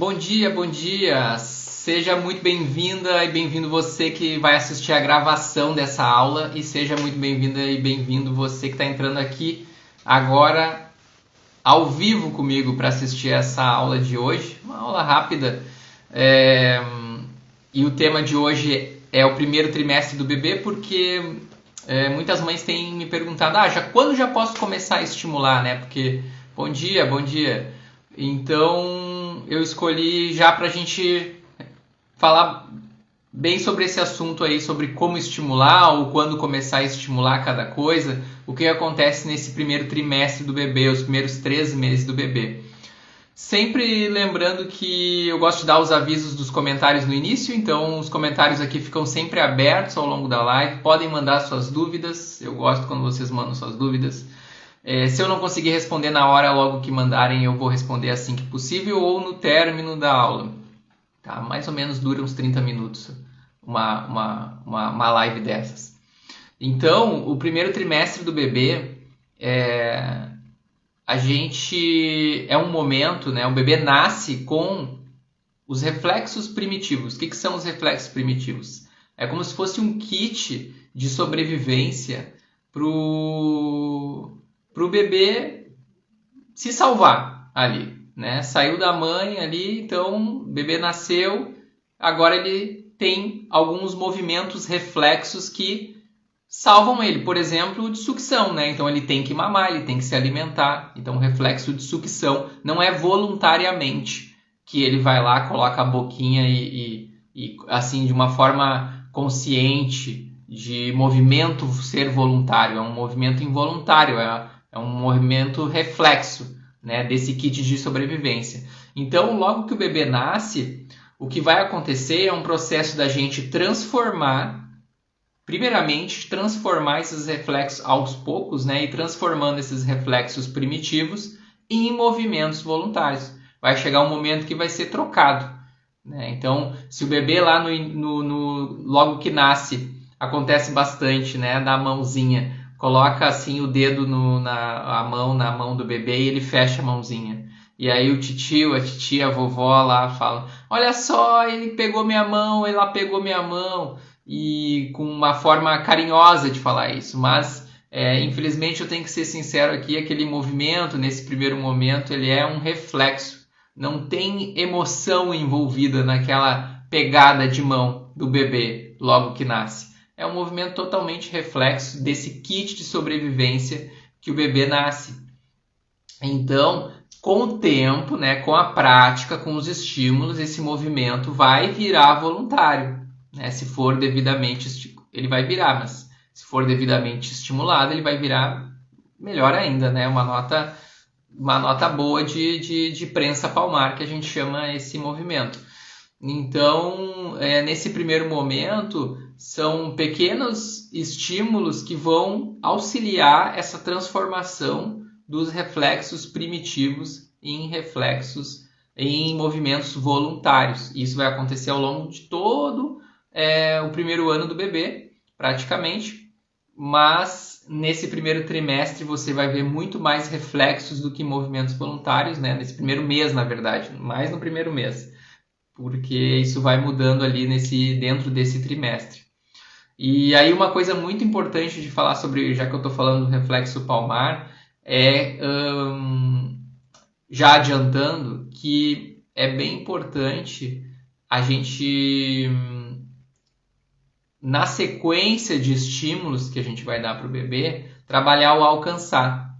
Bom dia, bom dia! Seja muito bem-vinda e bem-vindo você que vai assistir a gravação dessa aula e seja muito bem-vinda e bem-vindo você que está entrando aqui agora ao vivo comigo para assistir essa aula de hoje, uma aula rápida. E o tema de hoje é o primeiro trimestre do bebê, porque muitas mães têm me perguntado, quando já posso começar a estimular, né? Porque, bom dia, bom dia. Então, eu escolhi já para a gente falar bem sobre esse assunto aí, sobre como estimular ou quando começar a estimular cada coisa, o que acontece nesse primeiro trimestre do bebê, os primeiros 3 meses do bebê. Sempre lembrando que eu gosto de dar os avisos dos comentários no início, então os comentários aqui ficam sempre abertos ao longo da live, podem mandar suas dúvidas, eu gosto quando vocês mandam suas dúvidas. Se eu não conseguir responder na hora logo que mandarem, eu vou responder assim que possível ou no término da aula. Tá? Mais ou menos dura uns 30 minutos uma live dessas. Então, o primeiro trimestre do bebê a gente é um momento, né? O bebê nasce com os reflexos primitivos. O que são os reflexos primitivos? É como se fosse um kit de sobrevivência pro bebê se salvar ali, né? Saiu da mãe ali, então o bebê nasceu, agora ele tem alguns movimentos reflexos que salvam ele, por exemplo, de sucção, né? Então ele tem que mamar, ele tem que se alimentar. Então o reflexo de sucção não é voluntariamente que ele vai lá, coloca a boquinha e assim, de uma forma consciente, de movimento ser voluntário, é um movimento involuntário, é um movimento reflexo, né, desse kit de sobrevivência. Então, logo que o bebê nasce, o que vai acontecer é um processo da gente primeiramente, transformar esses reflexos aos poucos, né, e transformando esses reflexos primitivos em movimentos voluntários. Vai chegar um momento que vai ser trocado, né? Então, se o bebê lá logo que nasce, acontece bastante, né, da mãozinha, coloca assim o dedo na mão do bebê e ele fecha a mãozinha. E aí o titio, a titia, a vovó lá falam, olha só, ele pegou minha mão, ela pegou minha mão. E com uma forma carinhosa de falar isso. Mas, infelizmente, eu tenho que ser sincero aqui, aquele movimento, nesse primeiro momento, ele é um reflexo. Não tem emoção envolvida naquela pegada de mão do bebê logo que nasce. É um movimento totalmente reflexo desse kit de sobrevivência que o bebê nasce. Então, com o tempo, né, com a prática, com os estímulos, esse movimento vai virar voluntário, né? Se for devidamente, ele vai virar, mas se for devidamente estimulado, ele vai virar melhor ainda, né? Uma nota boa de prensa palmar, que a gente chama esse movimento. Então, nesse primeiro momento, são pequenos estímulos que vão auxiliar essa transformação dos reflexos primitivos em movimentos voluntários. Isso vai acontecer ao longo de todo o primeiro ano do bebê, praticamente. Mas nesse primeiro trimestre você vai ver muito mais reflexos do que movimentos voluntários, né? Nesse primeiro mês, na verdade, mais no primeiro mês, porque isso vai mudando ali dentro desse trimestre. E aí uma coisa muito importante de falar sobre, já que eu estou falando do reflexo palmar, já adiantando que é bem importante a gente, na sequência de estímulos que a gente vai dar para o bebê, trabalhar o alcançar.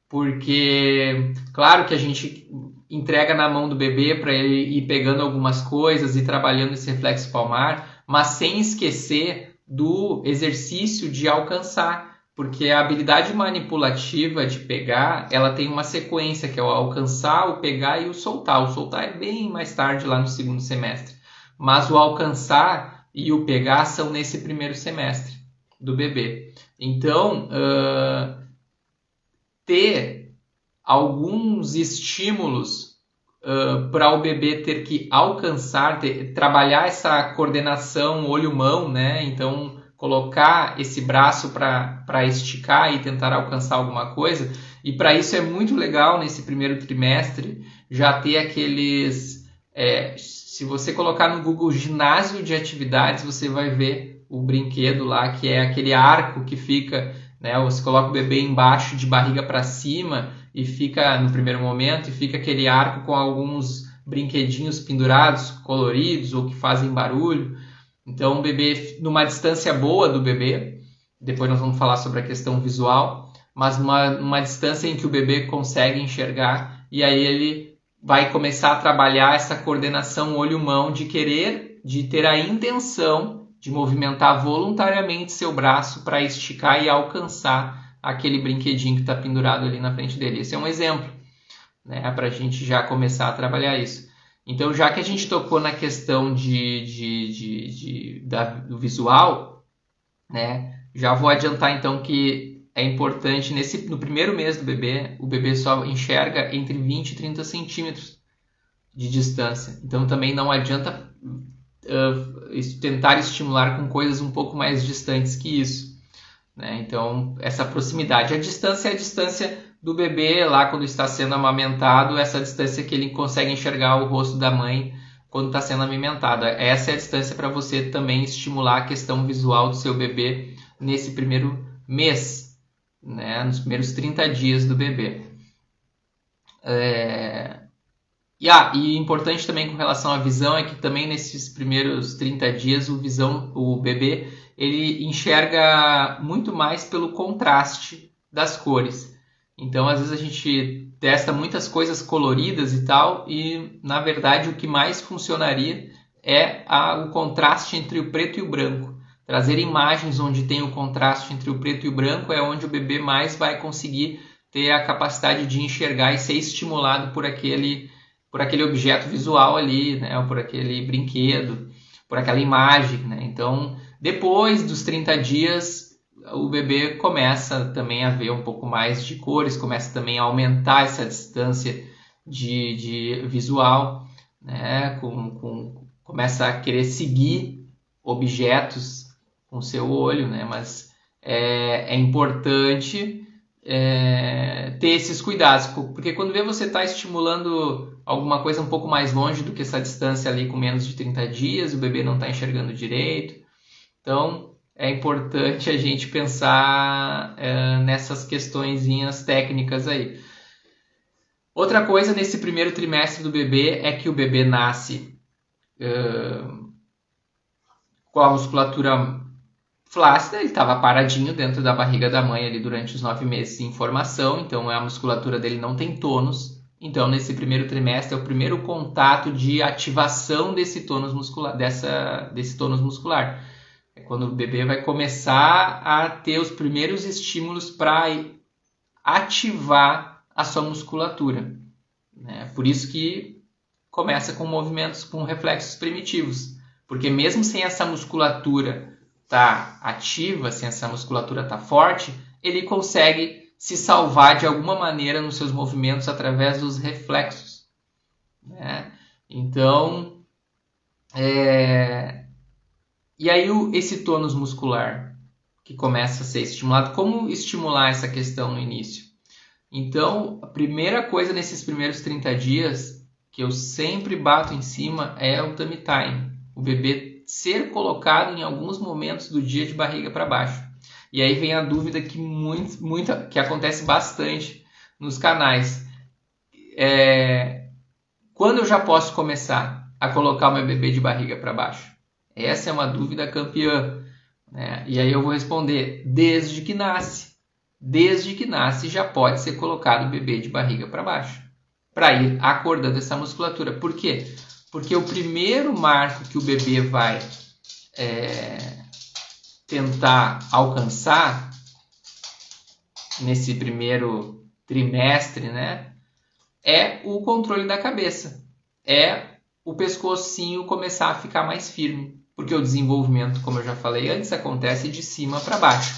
Porque, claro que a gente entrega na mão do bebê para ele ir pegando algumas coisas e trabalhando esse reflexo palmar, mas sem esquecer do exercício de alcançar. Porque a habilidade manipulativa de pegar, ela tem uma sequência, que é o alcançar, o pegar e o soltar. O soltar é bem mais tarde, lá no segundo semestre. Mas o alcançar e o pegar são nesse primeiro semestre do bebê. Então, ter alguns estímulos para o bebê ter que alcançar, trabalhar essa coordenação olho-mão, né? Então, colocar esse braço para esticar e tentar alcançar alguma coisa. E para isso é muito legal, nesse primeiro trimestre, já ter aqueles Se você colocar no Google ginásio de atividades, você vai ver o brinquedo lá, que é aquele arco que fica, né? Você coloca o bebê embaixo de barriga para cima e fica no primeiro momento, e fica aquele arco com alguns brinquedinhos pendurados, coloridos ou que fazem barulho. Então o bebê, numa distância boa do bebê, depois nós vamos falar sobre a questão visual, mas numa distância em que o bebê consegue enxergar, e aí ele vai começar a trabalhar essa coordenação olho-mão de ter a intenção de movimentar voluntariamente seu braço para esticar e alcançar aquele brinquedinho que está pendurado ali na frente dele. Esse é um exemplo, né, para a gente já começar a trabalhar isso. Então, já que a gente tocou na questão do visual, né, já vou adiantar então que é importante, no primeiro mês do bebê, o bebê só enxerga entre 20 e 30 centímetros de distância. Então também não adianta tentar estimular com coisas um pouco mais distantes que isso, né? Então essa proximidade. A distância é a distância do bebê lá quando está sendo amamentado, essa distância que ele consegue enxergar o rosto da mãe quando está sendo amamentado. Essa é a distância para você também estimular a questão visual do seu bebê nesse primeiro mês, né? Nos primeiros 30 dias do bebê. E importante também com relação à visão é que também nesses primeiros 30 dias o bebê ele enxerga muito mais pelo contraste das cores. Então às vezes a gente testa muitas coisas coloridas e tal, e na verdade o que mais funcionaria é o contraste entre o preto e o branco. Trazer imagens onde tem o contraste entre o preto e o branco é onde o bebê mais vai conseguir ter a capacidade de enxergar e ser estimulado por aquele objeto visual ali, né? Ou por aquele brinquedo, por aquela imagem, né? Então, depois dos 30 dias, o bebê começa também a ver um pouco mais de cores, começa também a aumentar essa distância de visual, né? Começa a querer seguir objetos com o seu olho, né? Mas é importante ter esses cuidados, porque quando você está estimulando alguma coisa um pouco mais longe do que essa distância ali com menos de 30 dias, o bebê não está enxergando direito. Então é importante a gente pensar nessas questõezinhas técnicas aí. Outra coisa nesse primeiro trimestre do bebê é que o bebê nasce com a musculatura flácida, ele estava paradinho dentro da barriga da mãe ali durante os 9 meses em formação, então a musculatura dele não tem tônus. Então nesse primeiro trimestre é o primeiro contato de ativação desse tônus muscular, desse tônus muscular. É quando o bebê vai começar a ter os primeiros estímulos para ativar a sua musculatura, né? Por isso que começa com movimentos, com reflexos primitivos, porque mesmo sem essa musculatura tá ativa, sem essa musculatura tá forte, ele consegue se salvar de alguma maneira nos seus movimentos através dos reflexos, né? Então, e aí esse tônus muscular que começa a ser estimulado, como estimular essa questão no início? Então, a primeira coisa nesses primeiros 30 dias que eu sempre bato em cima é o tummy time, o bebê ser colocado em alguns momentos do dia de barriga para baixo. E aí vem a dúvida que acontece bastante nos canais. Quando eu já posso começar a colocar o meu bebê de barriga para baixo? Essa é uma dúvida campeã, né? E aí eu vou responder, desde que nasce. Desde que nasce já pode ser colocado o bebê de barriga para baixo, para ir acordando essa musculatura. Por quê? Porque o primeiro marco que o bebê vai tentar alcançar nesse primeiro trimestre, né, é o controle da cabeça. É o pescocinho começar a ficar mais firme. Porque o desenvolvimento, como eu já falei antes, acontece de cima para baixo.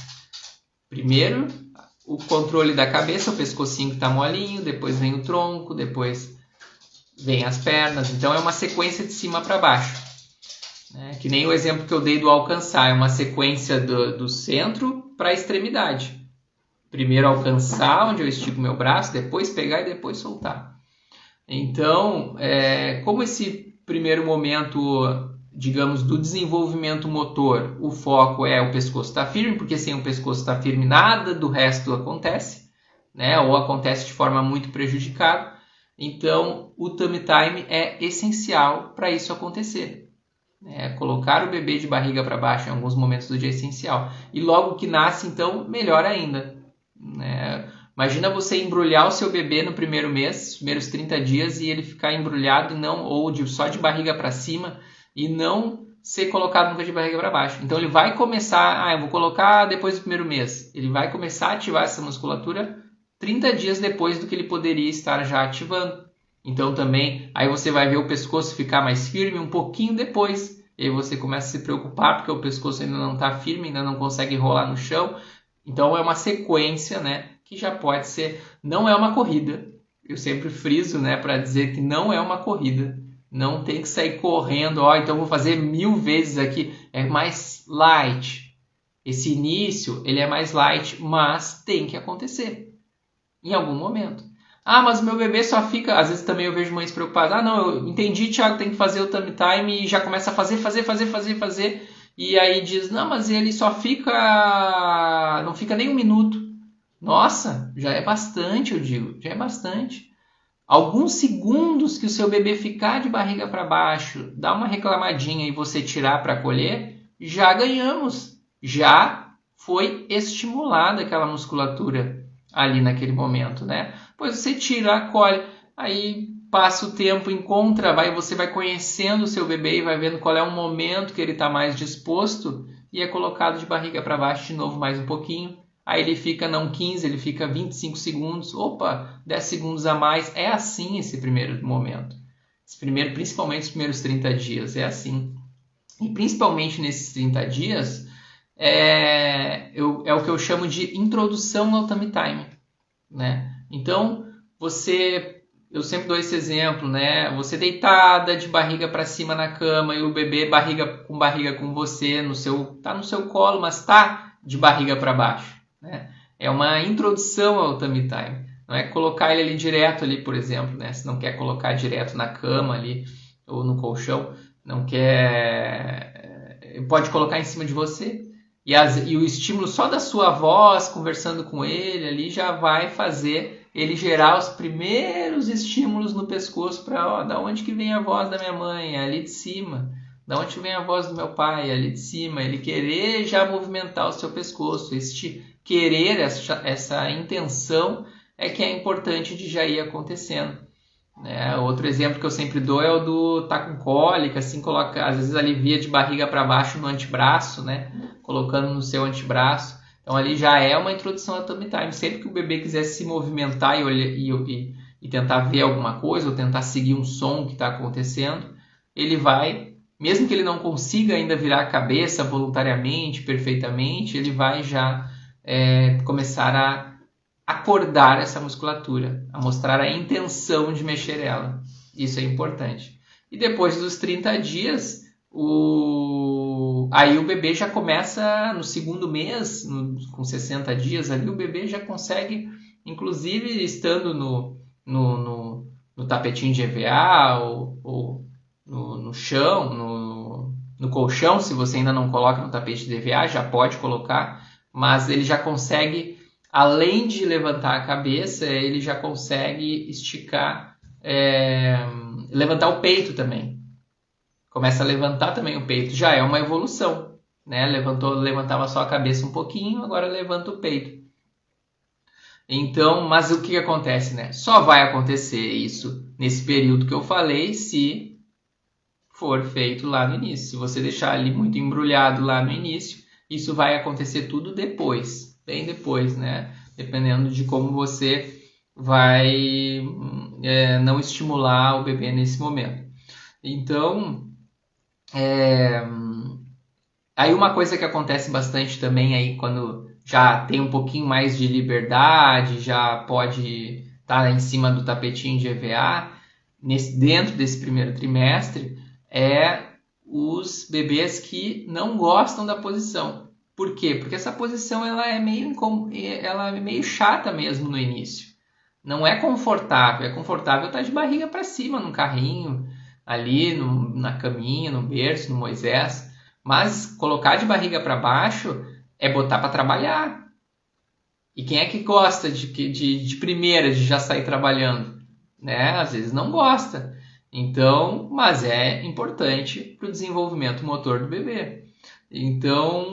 Primeiro, o controle da cabeça, o pescocinho que está molinho, depois vem o tronco, depois vem as pernas. Então é uma sequência de cima para baixo, né? Que nem o exemplo que eu dei do alcançar, é uma sequência do centro para a extremidade. Primeiro alcançar, onde eu estico meu braço, depois pegar e depois soltar. Então, como esse primeiro momento, digamos, do desenvolvimento motor, o foco é o pescoço estar firme, porque sem o pescoço estar firme nada do resto acontece, né? Ou acontece de forma muito prejudicada. Então, o tummy time é essencial para isso acontecer. Colocar o bebê de barriga para baixo em alguns momentos do dia é essencial. E logo que nasce, então, melhor ainda. Imagina você embrulhar o seu bebê no primeiro mês, os primeiros 30 dias, e ele ficar embrulhado e não, ou só de barriga para cima e não ser colocado nunca de barriga para baixo. Então ele vai começar, eu vou colocar depois do primeiro mês. Ele vai começar a ativar essa musculatura 30 dias depois do que ele poderia estar já ativando. Então também, aí você vai ver o pescoço ficar mais firme um pouquinho depois. E aí você começa a se preocupar porque o pescoço ainda não está firme, ainda não consegue rolar no chão. Então é uma sequência, né, que já pode ser, não é uma corrida. Eu sempre friso, né, para dizer que não é uma corrida. Não tem que sair correndo, então vou fazer 1000 vezes aqui. É mais light. Esse início, ele é mais light, mas tem que acontecer em algum momento. Mas o meu bebê só fica... Às vezes também eu vejo mães preocupadas. Não, eu entendi, Thiago, tem que fazer o tummy time e já começa a fazer. E aí diz, não, mas ele só fica... Não fica nem um minuto. Nossa, já é bastante, eu digo. Já é bastante. Alguns segundos que o seu bebê ficar de barriga para baixo, dá uma reclamadinha e você tirar para colher, já ganhamos. Já foi estimulada aquela musculatura ali naquele momento, né? Pois você tira, acolhe, aí passa o tempo, você vai conhecendo o seu bebê e vai vendo qual é o momento que ele está mais disposto e é colocado de barriga para baixo de novo mais um pouquinho. Aí ele fica não 15, ele fica 25 segundos. Opa, 10 segundos a mais. É assim esse primeiro momento. Principalmente os primeiros 30 dias, é assim. E principalmente nesses 30 dias, é o que eu chamo de introdução ao tummy time, né? Então, eu sempre dou esse exemplo, né? Você deitada de barriga para cima na cama e o bebê barriga com você, tá no seu colo, mas tá de barriga para baixo, né? É uma introdução ao tummy time. Não é colocar ele ali direto ali, por exemplo, né? Se não quer colocar direto na cama ali ou no colchão, não quer, pode colocar em cima de você. E o estímulo só da sua voz, conversando com ele ali, já vai fazer ele gerar os primeiros estímulos no pescoço para, da onde que vem a voz da minha mãe? É ali de cima. Da onde vem a voz do meu pai? É ali de cima. Ele querer já movimentar o seu pescoço. Querer, essa intenção é que é importante de já ir acontecendo. Outro exemplo que eu sempre dou é o do tá com cólica, assim, às vezes alivia de barriga para baixo no antebraço, né? Colocando no seu antebraço. Então ali já é uma introdução ao tummy time. Sempre que o bebê quiser se movimentar e tentar ver alguma coisa, ou tentar seguir um som que está acontecendo, ele vai, mesmo que ele não consiga ainda virar a cabeça voluntariamente, perfeitamente, ele vai já começar a acordar essa musculatura, a mostrar a intenção de mexer ela. Isso é importante. E depois dos 30 dias, aí o bebê já começa no segundo mês, com 60 dias ali, o bebê já consegue, inclusive estando no tapetinho de EVA ou no chão, no colchão, se você ainda não coloca no tapete de EVA, já pode colocar, mas ele já consegue, além de levantar a cabeça, ele já consegue esticar, levantar o peito também. Começa a levantar também o peito. Já é uma evolução, né? Levantava só a cabeça um pouquinho, agora levanta o peito. Então, mas o que acontece, né? Só vai acontecer isso nesse período que eu falei se for feito lá no início. Se você deixar ali muito embrulhado lá no início, isso vai acontecer tudo depois, bem depois, né? Dependendo de como você vai não estimular o bebê nesse momento. Então, aí uma coisa que acontece bastante também aí quando já tem um pouquinho mais de liberdade, já pode estar em cima do tapetinho de EVA, dentro desse primeiro trimestre, os bebês que não gostam da posição. Por quê? Porque essa posição ela é meio chata mesmo no início. Não é confortável. É confortável estar de barriga para cima, num carrinho, ali na caminha, no berço, no Moisés. Mas colocar de barriga para baixo é botar para trabalhar. E quem é que gosta de primeira, de já sair trabalhando? Né? Às vezes não gosta. Então, mas é importante para o desenvolvimento motor do bebê. Então,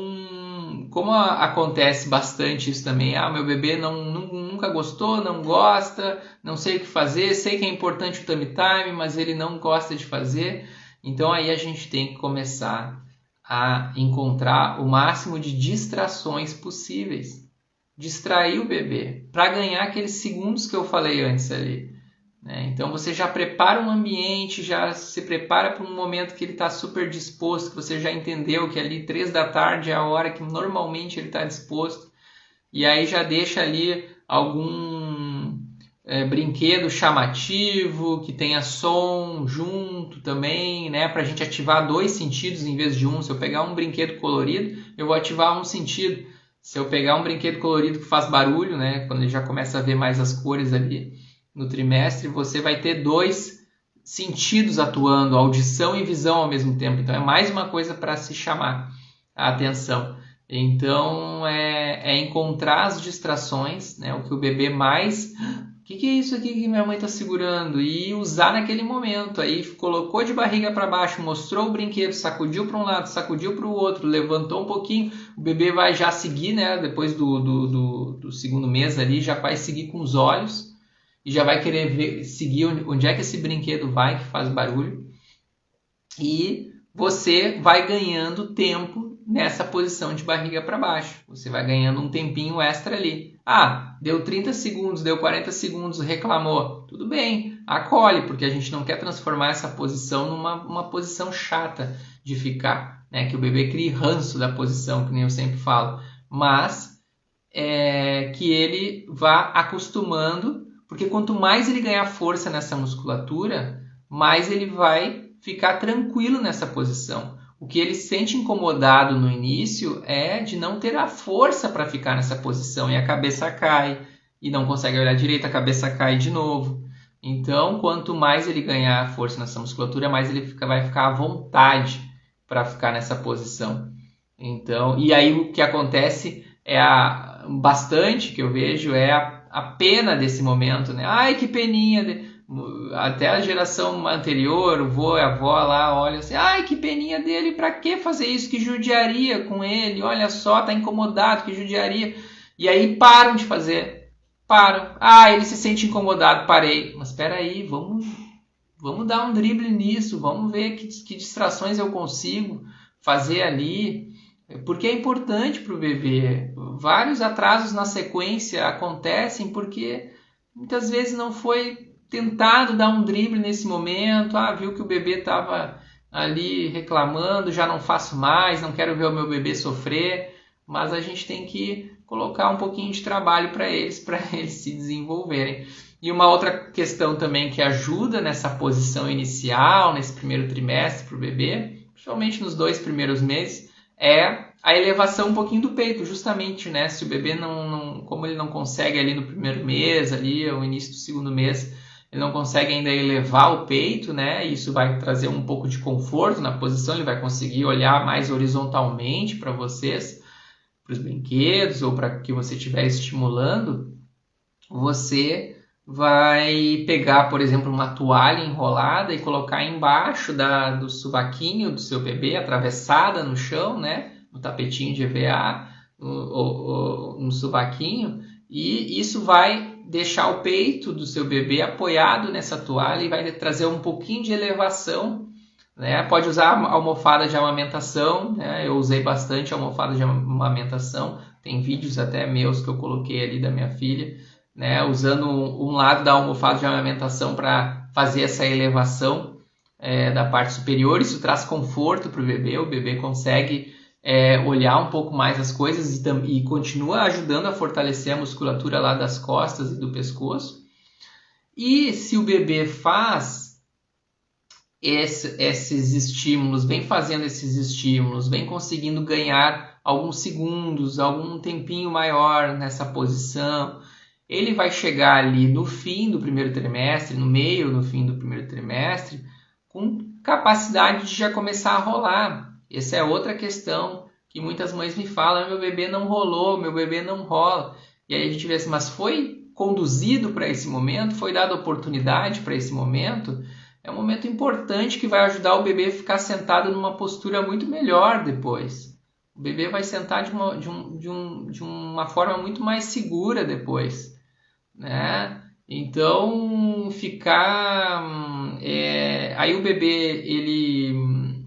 como acontece bastante isso também, meu bebê nunca gostou, não gosta, não sei o que fazer, sei que é importante o tummy time, mas ele não gosta de fazer. Então aí a gente tem que começar a encontrar o máximo de distrações possíveis. Distrair o bebê para ganhar aqueles segundos que eu falei antes ali. Então você já prepara um ambiente, já se prepara para um momento que ele está super disposto, que você já entendeu que ali 3 da tarde é a hora que normalmente ele está disposto, e aí já deixa ali algum brinquedo chamativo, que tenha som junto também, né? Para a gente ativar 2 sentidos em vez de um. Se eu pegar um brinquedo colorido, eu vou ativar um sentido. Se eu pegar um brinquedo colorido que faz barulho, né? Quando ele já começa a ver mais as cores ali no trimestre, você vai ter 2 sentidos atuando, audição e visão ao mesmo tempo. Então é mais uma coisa para se chamar a atenção. Então é encontrar as distrações, né? O que o bebê mais... O que é isso aqui que minha mãe está segurando? E usar naquele momento. Aí colocou de barriga para baixo, mostrou o brinquedo, sacudiu para um lado, sacudiu para o outro, levantou um pouquinho. O bebê vai já seguir, né? Depois do segundo mês ali, já vai seguir com os olhos. E já vai querer seguir onde é que esse brinquedo vai, que faz barulho. E você vai ganhando tempo nessa posição de barriga para baixo. Você vai ganhando um tempinho extra ali. Deu 30 segundos, deu 40 segundos, reclamou. Tudo bem, acolhe, porque a gente não quer transformar essa posição numa posição chata de ficar, né? Que o bebê crie ranço da posição, que nem eu sempre falo. Mas que ele vá acostumando, porque quanto mais ele ganhar força nessa musculatura, mais ele vai ficar tranquilo nessa posição. O que ele sente incomodado no início é de não ter a força para ficar nessa posição, e a cabeça cai, e não consegue olhar direito, a cabeça cai de novo. Então, quanto mais ele ganhar força nessa musculatura, mais ele vai ficar à vontade para ficar nessa posição. Então, e aí o que acontece bastante que eu vejo é a pena desse momento, né? Ai, que peninha! Até a geração anterior, o vô e a avó lá olham assim, ai, que peninha dele, pra que fazer isso? Que judiaria com ele, olha só, tá incomodado, que judiaria. E aí param de fazer, param. Ele se sente incomodado, parei. Mas espera aí, vamos dar um drible nisso, vamos ver que distrações eu consigo fazer ali, porque é importante para o bebê. Vários atrasos na sequência acontecem porque muitas vezes não foi tentado dar um drible nesse momento, viu que o bebê estava ali reclamando, já não faço mais, não quero ver o meu bebê sofrer, mas a gente tem que colocar um pouquinho de trabalho para eles se desenvolverem. E uma outra questão também que ajuda nessa posição inicial, nesse primeiro trimestre para o bebê, principalmente nos 2 primeiros meses, é a elevação um pouquinho do peito, justamente, né? Se o bebê como ele não consegue ali no primeiro mês, ali, ao início do segundo mês, ele não consegue ainda elevar o peito, né? Isso vai trazer um pouco de conforto na posição, ele vai conseguir olhar mais horizontalmente para vocês, para os brinquedos ou para que você estiver estimulando. Você vai pegar, por exemplo, uma toalha enrolada e colocar embaixo do sovaquinho do seu bebê, atravessada no chão, né? No tapetinho de EVA, no sovaquinho, e isso vai deixar o peito do seu bebê apoiado nessa toalha e vai trazer um pouquinho de elevação, né? Pode usar a almofada de amamentação, né? Eu usei bastante a almofada de amamentação, tem vídeos até meus que eu coloquei ali da minha filha, né? Usando um lado da almofada de amamentação para fazer essa elevação da parte superior. Isso traz conforto para o bebê consegue olhar um pouco mais as coisas e continua ajudando a fortalecer a musculatura lá das costas e do pescoço. E se o bebê faz esses estímulos, vem fazendo esses estímulos, vem conseguindo ganhar alguns segundos, algum tempinho maior nessa posição, ele vai chegar ali no fim do primeiro trimestre, no meio, no fim do primeiro trimestre, com capacidade de já começar a rolar. Essa é outra questão que muitas mães me falam: meu bebê não rolou, meu bebê não rola. E aí a gente vê assim, mas foi conduzido para esse momento, foi dada oportunidade para esse momento. É um momento importante que vai ajudar o bebê a ficar sentado numa postura muito melhor depois. O bebê vai sentar de uma forma muito mais segura depois, né? Então, aí o bebê, ele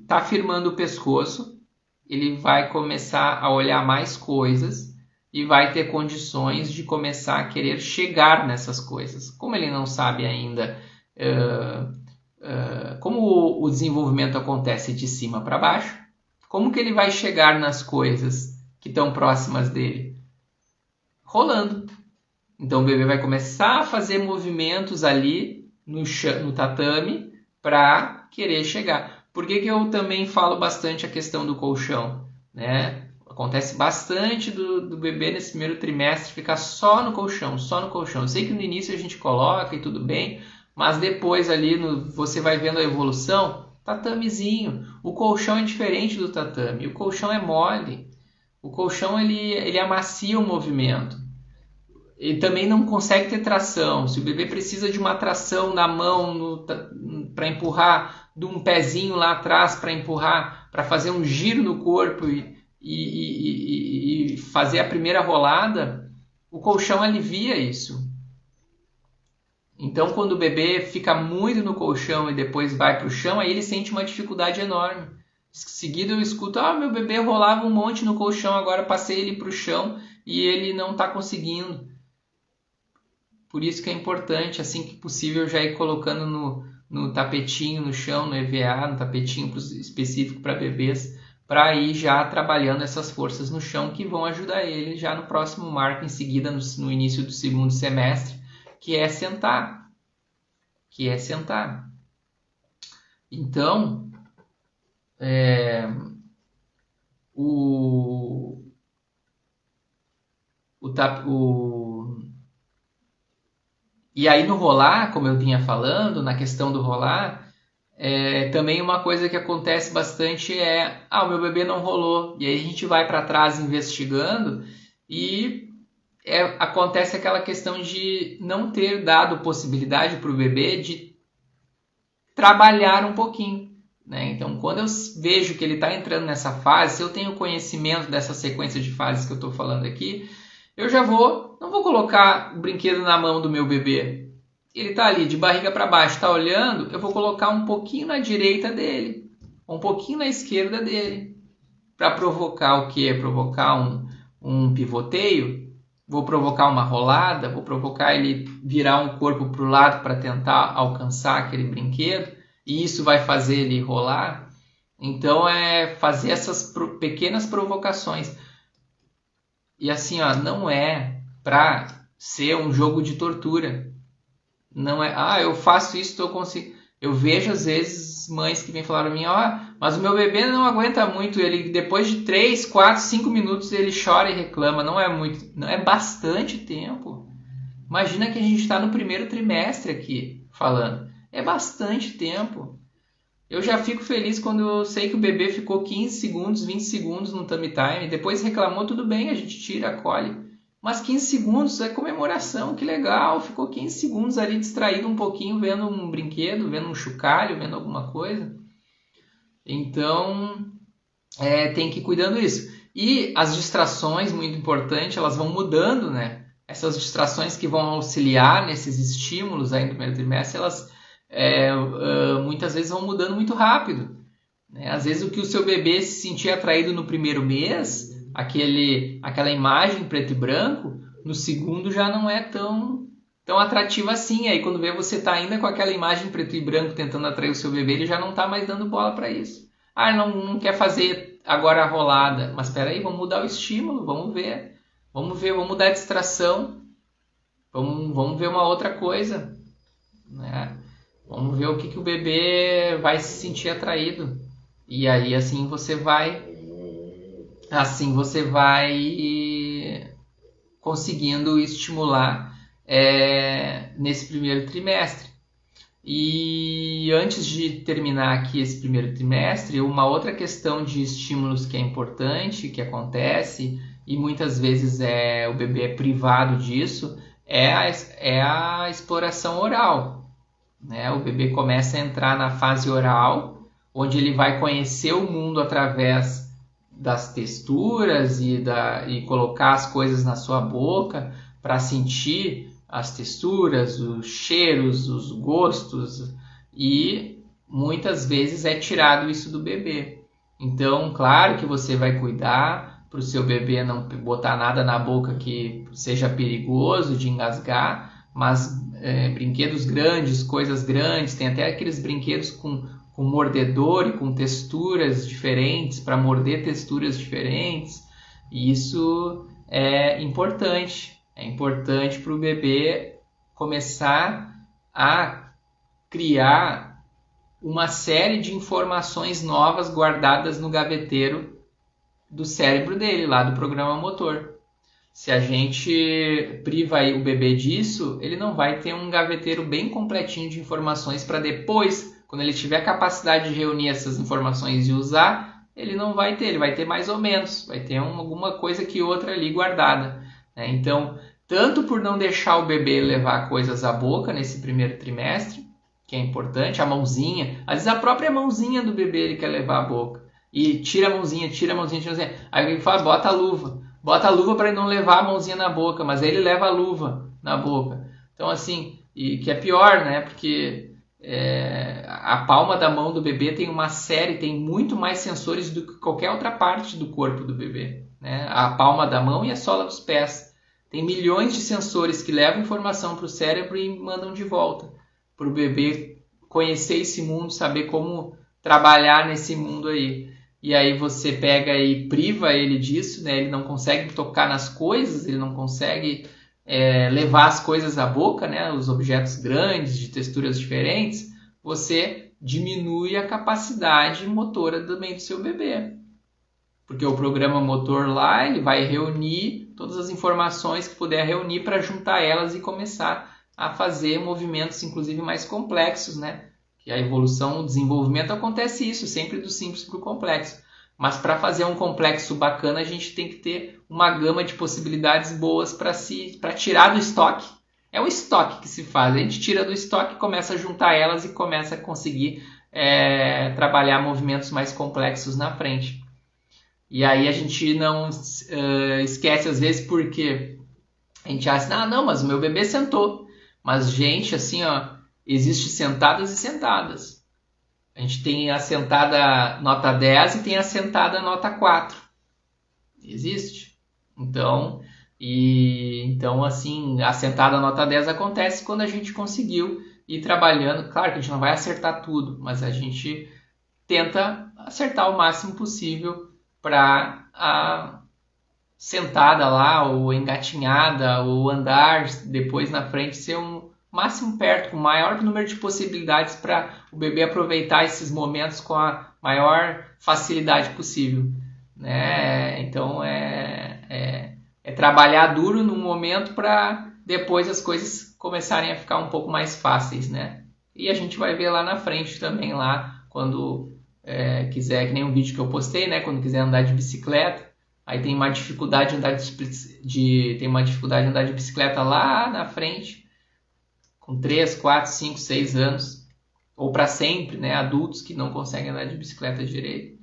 tá firmando o pescoço, ele vai começar a olhar mais coisas e vai ter condições de começar a querer chegar nessas coisas. Como ele não sabe ainda como o desenvolvimento acontece de cima para baixo, como que ele vai chegar nas coisas que estão próximas dele? Rolando. Então o bebê vai começar a fazer movimentos ali no tatame para querer chegar. Por que eu também falo bastante a questão do colchão, né? Acontece bastante do bebê nesse primeiro trimestre ficar só no colchão, só no colchão. Eu sei que no início a gente coloca e tudo bem, mas depois ali você vai vendo a evolução, tatamezinho. O colchão é diferente do tatame, o colchão é mole. O colchão ele amacia o movimento. Ele também não consegue ter tração. Se o bebê precisa de uma tração na mão para empurrar, de um pezinho lá atrás para empurrar, para fazer um giro no corpo e fazer a primeira rolada, o colchão alivia isso. Então, quando o bebê fica muito no colchão e depois vai para o chão, aí ele sente uma dificuldade enorme. Em seguida eu escuto: meu bebê rolava um monte no colchão, agora passei ele para o chão e ele não está conseguindo. Por isso que é importante, assim que possível, já ir colocando no tapetinho no chão, no EVA, no tapetinho específico para bebês, para ir já trabalhando essas forças no chão que vão ajudar ele já no próximo marco, em seguida, no início do segundo semestre, que é sentar. Então, e aí no rolar, como eu vinha falando, na questão do rolar, também uma coisa que acontece bastante o meu bebê não rolou. E aí a gente vai para trás investigando e acontece aquela questão de não ter dado possibilidade para o bebê de trabalhar um pouquinho, né? Então, quando eu vejo que ele está entrando nessa fase, se eu tenho conhecimento dessa sequência de fases que eu estou falando aqui, eu já não vou colocar o brinquedo na mão do meu bebê. Ele está ali de barriga para baixo, está olhando, eu vou colocar um pouquinho na direita dele, um pouquinho na esquerda dele, para provocar o quê? Provocar um pivoteio. Vou provocar uma rolada, vou provocar ele virar um corpo para o lado para tentar alcançar aquele brinquedo, e isso vai fazer ele rolar. Então é fazer essas pequenas provocações. E assim, não é para ser um jogo de tortura. Não é, eu faço isso, estou conseguindo. Eu vejo às vezes mães que vêm falar para mim: mas o meu bebê não aguenta muito, ele depois de 3, 4, 5 minutos ele chora e reclama. Não é muito, não é bastante tempo. Imagina que a gente está no primeiro trimestre aqui falando. É bastante tempo. Eu já fico feliz quando eu sei que o bebê ficou 15 segundos, 20 segundos no tummy time, depois reclamou, tudo bem, a gente tira, acolhe. Mas 15 segundos é comemoração, que legal, ficou 15 segundos ali distraído um pouquinho, vendo um brinquedo, vendo um chocalho, vendo alguma coisa. Então, tem que ir cuidando disso. E as distrações, muito importante, elas vão mudando, né? Essas distrações que vão auxiliar nesses estímulos aí no primeiro trimestre, elas muitas vezes vão mudando muito rápido, né? Às vezes o que o seu bebê se sentia atraído no primeiro mês, aquela imagem preto e branco, no segundo já não é tão atrativa assim. Aí quando vê, você está ainda com aquela imagem preto e branco tentando atrair o seu bebê, ele já não está mais dando bola para isso. Não quer fazer agora a rolada, mas espera aí, vamos mudar o estímulo, vamos ver, vamos mudar a distração, vamos ver uma outra coisa, né? Vamos ver o que o bebê vai se sentir atraído. E aí assim você vai conseguindo estimular nesse primeiro trimestre. E antes de terminar aqui esse primeiro trimestre, uma outra questão de estímulos que é importante, que acontece, e muitas vezes o bebê é privado disso, é a exploração oral. Né? O bebê começa a entrar na fase oral, onde ele vai conhecer o mundo através das texturas e colocar as coisas na sua boca para sentir as texturas, os cheiros, os gostos, e muitas vezes é tirado isso do bebê. Então, claro que você vai cuidar para o seu bebê não botar nada na boca que seja perigoso de engasgar, mas brinquedos grandes, coisas grandes, tem até aqueles brinquedos com mordedor e com texturas diferentes, para morder texturas diferentes, e isso é importante. É importante para o bebê começar a criar uma série de informações novas guardadas no gaveteiro do cérebro dele, lá do programa motor. Se a gente priva o bebê disso, ele não vai ter um gaveteiro bem completinho de informações para depois, quando ele tiver a capacidade de reunir essas informações e usar, ele não vai ter, ele vai ter mais ou menos, vai ter alguma coisa que outra ali guardada. Né? Então, tanto por não deixar o bebê levar coisas à boca nesse primeiro trimestre, que é importante, a mãozinha, às vezes a própria mãozinha do bebê ele quer levar à boca, e tira a mãozinha, aí ele fala, bota a luva para ele não levar a mãozinha na boca, mas aí ele leva a luva na boca. Então assim, e que é pior, né, porque a palma da mão do bebê tem muito mais sensores do que qualquer outra parte do corpo do bebê, né? A palma da mão e a sola dos pés. Tem milhões de sensores que levam informação para o cérebro e mandam de volta para o bebê conhecer esse mundo, saber como trabalhar nesse mundo aí. E aí você pega e priva ele disso, né? Ele não consegue tocar nas coisas, ele não consegue levar as coisas à boca, né? Os objetos grandes, de texturas diferentes, você diminui a capacidade motora também do seu bebê. Porque o programa motor lá, ele vai reunir todas as informações que puder reunir para juntar elas e começar a fazer movimentos, inclusive, mais complexos, né? Que a evolução, o desenvolvimento acontece isso, sempre do simples para o complexo. Mas para fazer um complexo bacana, a gente tem que ter uma gama de possibilidades boas para tirar do estoque. É o estoque que se faz. A gente tira do estoque, começa a juntar elas e começa a conseguir trabalhar movimentos mais complexos na frente. E aí a gente não esquece às vezes porque a gente acha, não, mas o meu bebê sentou. Mas, gente, assim, ó, existe sentadas e sentadas. A gente tem a sentada nota 10 e tem a sentada nota 4. Existe. Então, assim, a sentada nota 10 acontece quando a gente conseguiu ir trabalhando. Claro que a gente não vai acertar tudo, mas a gente tenta acertar o máximo possível para a sentada lá, ou engatinhada, ou andar depois na frente ser um máximo perto, com o maior número de possibilidades para o bebê aproveitar esses momentos com a maior facilidade possível. Né? Então é trabalhar duro no momento para depois as coisas começarem a ficar um pouco mais fáceis. Né? E a gente vai ver lá na frente também, lá quando quiser, que nem um vídeo que eu postei, né? Quando quiser andar de bicicleta, aí tem uma dificuldade de andar de bicicleta lá na frente, com 3, 4, 5, 6 anos, ou para sempre, né? Adultos que não conseguem andar de bicicleta direito,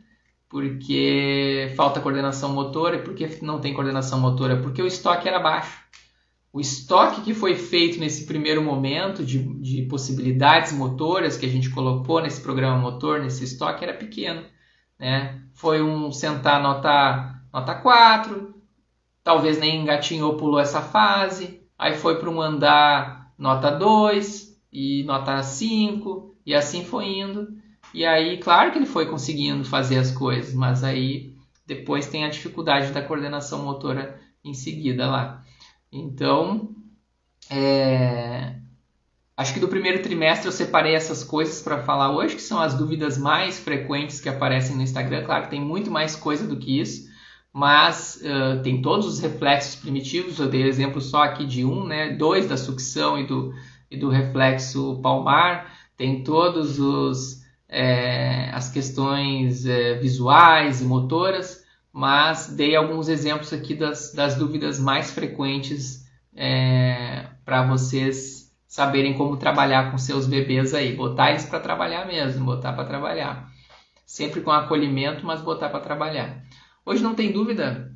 porque falta coordenação motora. E por que não tem coordenação motora? Porque o estoque era baixo. O estoque que foi feito nesse primeiro momento de possibilidades motoras que a gente colocou nesse programa motor, nesse estoque, era pequeno. Né? Foi um sentar nota 4, talvez nem engatinhou, pulou essa fase, aí foi para um andar nota 2 e nota 5, e assim foi indo. E aí, claro que ele foi conseguindo fazer as coisas, mas aí depois tem a dificuldade da coordenação motora em seguida lá. Então, acho que do primeiro trimestre eu separei essas coisas para falar hoje, que são as dúvidas mais frequentes que aparecem no Instagram. Claro que tem muito mais coisa do que isso, mas tem todos os reflexos primitivos. Eu dei exemplo só aqui de um, né? 2 da sucção e do reflexo palmar. Tem todos as questões visuais e motoras, mas dei alguns exemplos aqui das dúvidas mais frequentes para vocês saberem como trabalhar com seus bebês aí. Botar eles para trabalhar mesmo, botar para trabalhar. Sempre com acolhimento, mas botar para trabalhar. Hoje não tem dúvida?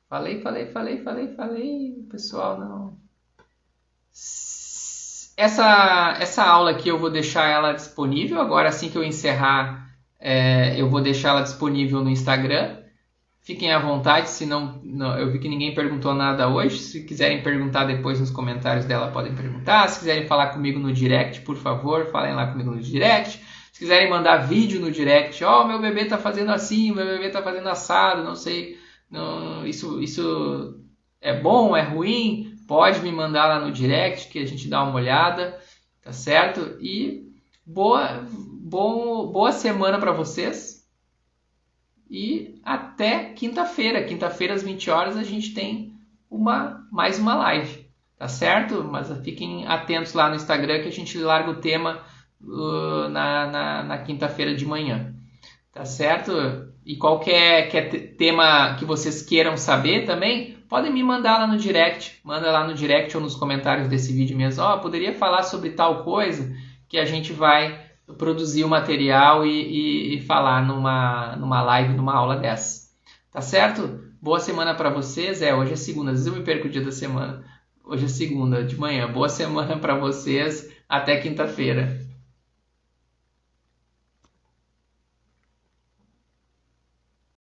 Falei, pessoal, não. Essa aula aqui eu vou deixar ela disponível. Agora, assim que eu encerrar, eu vou deixar ela disponível no Instagram. Fiquem à vontade, se não, eu vi que ninguém perguntou nada hoje. Se quiserem perguntar depois nos comentários dela, podem perguntar. Se quiserem falar comigo no direct, por favor, falem lá comigo no direct. Se quiserem mandar vídeo no direct, meu bebê está fazendo assim, meu bebê está fazendo assado, não sei, isso é bom, é ruim, pode me mandar lá no direct que a gente dá uma olhada, tá certo? E boa semana para vocês. E até quinta-feira. Quinta-feira às 20 horas a gente tem mais uma live, tá certo? Mas fiquem atentos lá no Instagram que a gente larga o tema na quinta-feira de manhã, tá certo? E qualquer tema que vocês queiram saber também, podem me mandar lá no direct. Manda lá no direct ou nos comentários desse vídeo mesmo. Poderia falar sobre tal coisa, que a gente vai produzir o material e falar numa live, numa aula dessa. Tá certo? Boa semana para vocês. Hoje é segunda, às vezes eu me perco o dia da semana. Hoje é segunda, de manhã. Boa semana para vocês. Até quinta-feira.